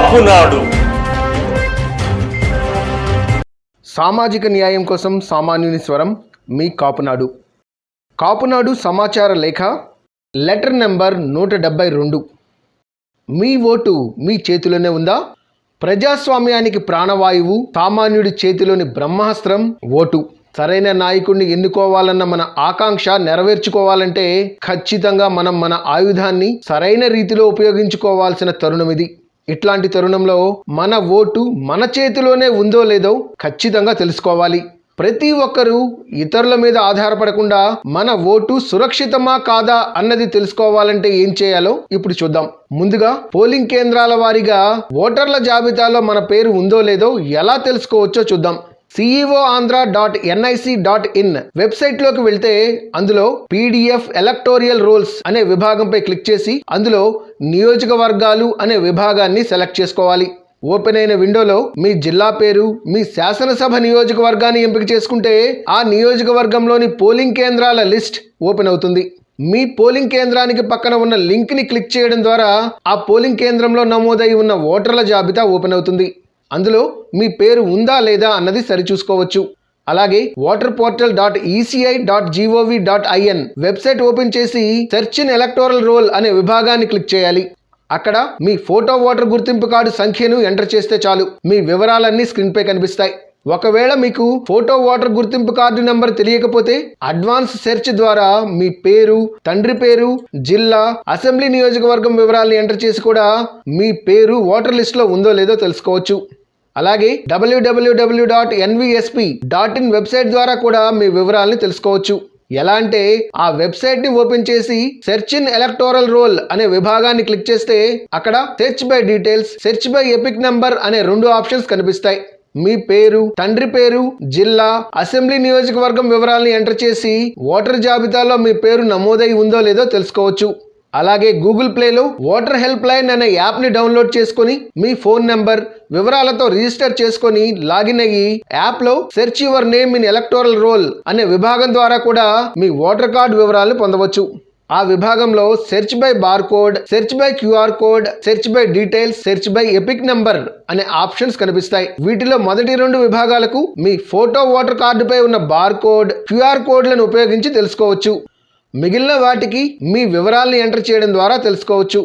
కాపునాడు. సామాజిక న్యాయం కోసం సామాన్యుని స్వరం మీ కాపునాడు. కాపునాడు సమాచార లేఖ లెటర్ నెంబర్ 172. మీ ఓటు మీ చేతిలోనే ఉందా? ప్రజాస్వామ్యానికి ప్రాణవాయువు, సామాన్యుడి చేతిలోని బ్రహ్మాస్త్రం ఓటు. సరైన నాయకుడిని ఎన్నుకోవాలన్న మన ఆకాంక్ష నెరవేర్చుకోవాలంటే ఖచ్చితంగా మనం మన ఆయుధాన్ని సరైన రీతిలో ఉపయోగించుకోవాల్సిన తరుణం ఇది. ఇట్లాంటి తరుణంలో మన ఓటు మన చేతిలోనే ఉందో లేదో ఖచ్చితంగా తెలుసుకోవాలి. ప్రతి ఒక్కరూ ఇతరుల మీద ఆధారపడకుండా మన ఓటు సురక్షితమా కాదా అన్నది తెలుసుకోవాలంటే ఏం చేయాలో ఇప్పుడు చూద్దాం. ముందుగా పోలింగ్ కేంద్రాల వారీగా ఓటర్ల జాబితాలో మన పేరు ఉందో లేదో ఎలా తెలుసుకోవచ్చో చూద్దాం. ceoandhra.nic.in వెబ్సైట్లోకి వెళ్తే అందులో PDF ఎలక్టోరియల్ రోల్స్ అనే విభాగంపై క్లిక్ చేసి అందులో నియోజకవర్గాలు అనే విభాగాన్ని సెలెక్ట్ చేసుకోవాలి. ఓపెన్ అయిన విండోలో మీ జిల్లా పేరు, మీ శాసనసభ నియోజకవర్గాన్ని ఎంపిక చేసుకుంటే ఆ నియోజకవర్గంలోని పోలింగ్ కేంద్రాల లిస్ట్ ఓపెన్ అవుతుంది. మీ పోలింగ్ కేంద్రానికి పక్కన ఉన్న లింక్ని క్లిక్ చేయడం ద్వారా ఆ పోలింగ్ కేంద్రంలో నమోదై ఉన్న ఓటర్ల జాబితా ఓపెన్ అవుతుంది. అందులో మీ పేరు ఉందా లేదా అన్నది సరిచూసుకోవచ్చు. అలాగే waterportal.eci.gov.in వెబ్సైట్ ఓపెన్ చేసి సెర్చ్ ఇన్ ఎలక్టోరల్ రోల్ అనే విభాగాన్ని క్లిక్ చేయాలి. అక్కడ మీ ఫోటో ఓటర్ గుర్తింపు కార్డు సంఖ్యను ఎంటర్ చేస్తే చాలు, మీ వివరాలన్నీ స్క్రీన్పై కనిపిస్తాయి. ఒకవేళ మీకు ఫోటో ఓటర్ గుర్తింపు కార్డు నెంబర్ తెలియకపోతే అడ్వాన్స్ సెర్చ్ ద్వారా మీ పేరు, తండ్రి పేరు, జిల్లా, అసెంబ్లీ నియోజకవర్గం వివరాలను ఎంటర్ చేసి కూడా మీ పేరు ఓటర్ లిస్టులో ఉందో లేదో తెలుసుకోవచ్చు. అలాగే www.nvsp.in వెబ్సైట్ ద్వారా కూడా మీ వివరాలను తెలుసుకోవచ్చు. ఎలా అంటే ఆ వెబ్సైట్ని ఓపెన్ చేసి సెర్చ్ ఇన్ ఎలక్టోరల్ రోల్ అనే విభాగాన్ని క్లిక్ చేస్తే అక్కడ search by details, search by epic number అనే 2 ఆప్షన్స్ కనిపిస్తాయి. మీ పేరు, తండ్రి పేరు, జిల్లా, అసెంబ్లీ నియోజకవర్గం వివరాలను ఎంటర్ చేసి ఓటర్ జాబితాలో మీ పేరు నమోదై ఉందో లేదో తెలుసుకోవచ్చు. అలాగే గూగుల్ ప్లేలో ఓటర్ హెల్ప్ లైన్ అనే యాప్ని డౌన్లోడ్ చేసుకొని మీ ఫోన్ నెంబర్ వివరాలతో రిజిస్టర్ చేసుకొని లాగిన్ అయ్యి యాప్లో search your name in electoral roll అనే విభాగం ద్వారా కూడా మీ ఓటర్ కార్డు వివరాలను పొందవచ్చు. ఆ విభాగంలో search by bar code, search by QR code, search by details, search by epic number అనే ఆప్షన్స్ కనిపిస్తాయి. వీటిలో మొదటి 2 విభాగాలకు మీ ఫోటో ఓటర్ కార్డుపై ఉన్న బార్ కోడ్, QR కోడ్లను ఉపయోగించి తెలుసుకోవచ్చు. మిగిలిన వాటికి మీ వివరాలను ఎంటర్ చేయడం ద్వారా తెలుసుకోవచ్చు.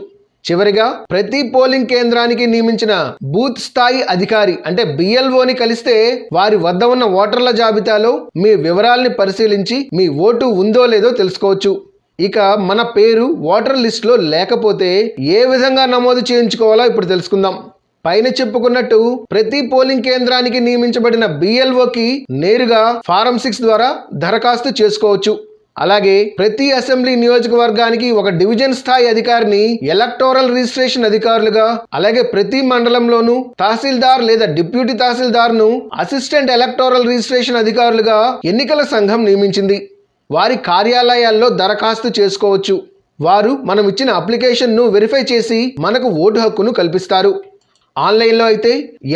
చివరిగా ప్రతి పోలింగ్ కేంద్రానికి నియమించిన బూత్ స్థాయి అధికారి అంటే BLOని కలిస్తే వారి వద్ద ఉన్న ఓటర్ల జాబితాలో మీ వివరాల్ని పరిశీలించి మీ ఓటు ఉందో లేదో తెలుసుకోవచ్చు. ఇక మన పేరు ఓటర్ లిస్టులో లేకపోతే ఏ విధంగా నమోదు చేయించుకోవాలో ఇప్పుడు తెలుసుకుందాం. పైన చెప్పుకున్నట్టు ప్రతి పోలింగ్ కేంద్రానికి నియమించబడిన BLOకి నేరుగా ఫారం 6 ద్వారా దరఖాస్తు చేసుకోవచ్చు. అలాగే ప్రతి అసెంబ్లీ నియోజకవర్గానికి ఒక డివిజన్ స్థాయి అధికారిని ఎలక్టోరల్ రిజిస్ట్రేషన్ అధికారులుగా, అలాగే ప్రతి మండలంలోనూ తహసీల్దార్ లేదా డిప్యూటీ తహసీల్దార్ను అసిస్టెంట్ ఎలక్టోరల్ రిజిస్ట్రేషన్ అధికారులుగా ఎన్నికల సంఘం నియమించింది. వారి కార్యాలయాల్లో దరఖాస్తు చేసుకోవచ్చు. వారు మనం ఇచ్చిన అప్లికేషన్ను వెరిఫై చేసి మనకు ఓటు హక్కును కల్పిస్తారు. ఆన్లైన్లో అయితే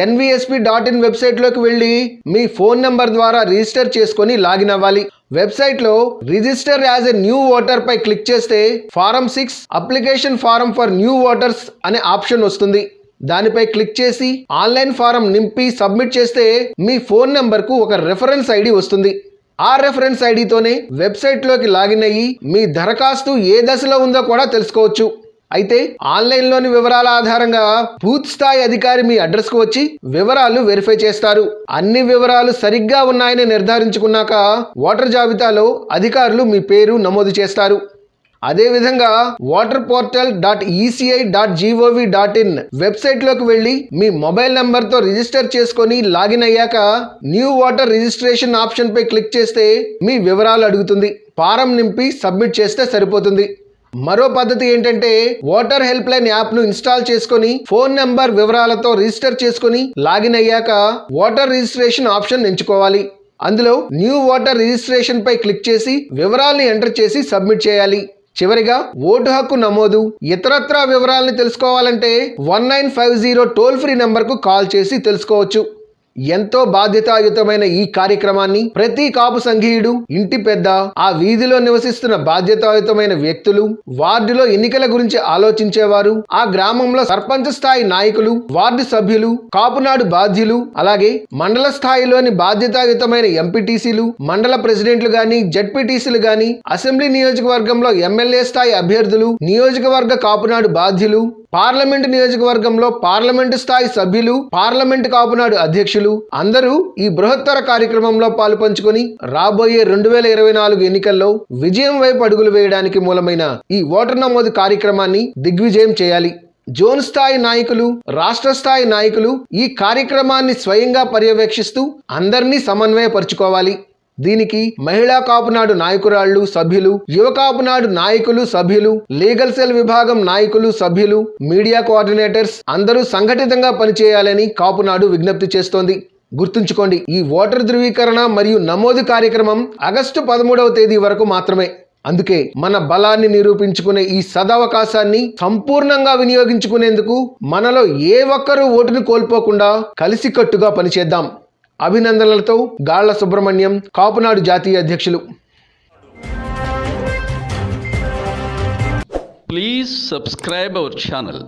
nvsp.in వెబ్సైట్లోకి వెళ్ళి మీ ఫోన్ నెంబర్ ద్వారా రిజిస్టర్ చేసుకొని లాగిన్ అవ్వాలి. వెబ్సైట్లో register as a new voter పై క్లిక్ చేస్తే form 6 application form for new voters అనే ఆప్షన్ వస్తుంది. దానిపై క్లిక్ చేసి ఆన్లైన్ ఫారం నింపి సబ్మిట్ చేస్తే మీ ఫోన్ నెంబర్కు ఒక రెఫరెన్స్ ఐడి వస్తుంది. ఆ రెఫరెన్స్ ఐడితోనే వెబ్సైట్లోకి లాగిన్ అయ్యి మీ దరఖాస్తు ఏ దశలో ఉందో కూడా తెలుసుకోవచ్చు. అయితే ఆన్లైన్లోని వివరాల ఆధారంగా బూత్ స్థాయి అధికారి మీ అడ్రస్కు వచ్చి వివరాలు వెరిఫై చేస్తారు. అన్ని వివరాలు సరిగ్గా ఉన్నాయని నిర్ధారించుకున్నాక ఓటర్ జాబితాలో అధికారులు మీ పేరు నమోదు చేస్తారు. అదేవిధంగా waterportal.eci.gov.in వెబ్సైట్లోకి వెళ్ళి మీ మొబైల్ నెంబర్తో రిజిస్టర్ చేసుకొని లాగిన్ అయ్యాక న్యూ ఓటర్ రిజిస్ట్రేషన్ ఆప్షన్పై క్లిక్ చేస్తే మీ వివరాలు అడుగుతుంది. ఫారం నింపి సబ్మిట్ చేస్తే సరిపోతుంది. మరో పద్ధతి ఏంటంటే ఓటర్ హెల్ప్ లైన్ యాప్ను ఇన్స్టాల్ చేసుకొని ఫోన్ నెంబర్ వివరాలతో రిజిస్టర్ చేసుకొని లాగిన్ అయ్యాక ఓటర్ రిజిస్ట్రేషన్ ఆప్షన్ ఎంచుకోవాలి. అందులో న్యూ ఓటర్ రిజిస్ట్రేషన్ పై క్లిక్ చేసి వివరాల్ని ఎంటర్ చేసి సబ్మిట్ చేయాలి. చివరిగా ఓటు హక్కు నమోదు, ఇతరత్రా వివరాలను తెలుసుకోవాలంటే 1950 టోల్ ఫ్రీ నెంబర్కు కాల్ చేసి తెలుసుకోవచ్చు. ఎంతో బాధ్యతాయుతమైన ఈ కార్యక్రమాన్ని ప్రతి కాపు సంఘీయుడు, ఇంటి పెద్ద, ఆ వీధిలో నివసిస్తున్న బాధ్యతాయుతమైన వ్యక్తులు, వార్డులో ఎన్నికల గురించి ఆలోచించేవారు, ఆ గ్రామంలో సర్పంచ్ స్థాయి నాయకులు, వార్డు సభ్యులు, కాపునాడు బాధ్యులు, అలాగే మండల స్థాయిలోని బాధ్యతాయుతమైన ఎంపీటీసీలు, మండల ప్రెసిడెంట్లు గాని, జడ్పీటీసీలు గాని, అసెంబ్లీ నియోజకవర్గంలో ఎమ్మెల్యే స్థాయి అభ్యర్థులు, నియోజకవర్గ కాపునాడు బాధ్యులు, పార్లమెంటు నియోజకవర్గంలో పార్లమెంటు స్థాయి సభ్యులు, పార్లమెంటు కాపునాడు అధ్యక్షులు అందరూ ఈ బృహత్తర కార్యక్రమంలో పాలుపంచుకొని రాబోయే 2024 ఎన్నికల్లో విజయం వైపు అడుగులు వేయడానికి మూలమైన ఈ ఓటర్ నమోదు కార్యక్రమాన్ని దిగ్విజయం చేయాలి. జోన్ స్థాయి నాయకులు, రాష్ట్ర స్థాయి నాయకులు ఈ కార్యక్రమాన్ని స్వయంగా పర్యవేక్షిస్తూ అందరినీ సమన్వయపరుచుకోవాలి. దీనికి మహిళా కాపునాడు నాయకురాళ్లు, సభ్యులు, యువ కాపునాడు నాయకులు, సభ్యులు, లీగల్ సెల్ విభాగం నాయకులు, సభ్యులు, మీడియా కోఆర్డినేటర్స్ అందరూ సంఘటితంగా పనిచేయాలని కాపునాడు విజ్ఞప్తి చేస్తోంది. గుర్తుంచుకోండి, ఈ ఓటర్ ధృవీకరణ మరియు నమోదు కార్యక్రమం ఆగస్టు 13వ తేదీ వరకు మాత్రమే. అందుకే మన బలాన్ని నిరూపించుకునే ఈ సదవకాశాన్ని సంపూర్ణంగా వినియోగించుకునేందుకు మనలో ఏ ఒక్కరూ ఓటును కోల్పోకుండా కలిసికట్టుగా పనిచేద్దాం. అభినందనలతో గాళ్ల సుబ్రహ్మణ్యం, కాపునాడు జాతీయ అధ్యక్షులు. Please subscribe our channel.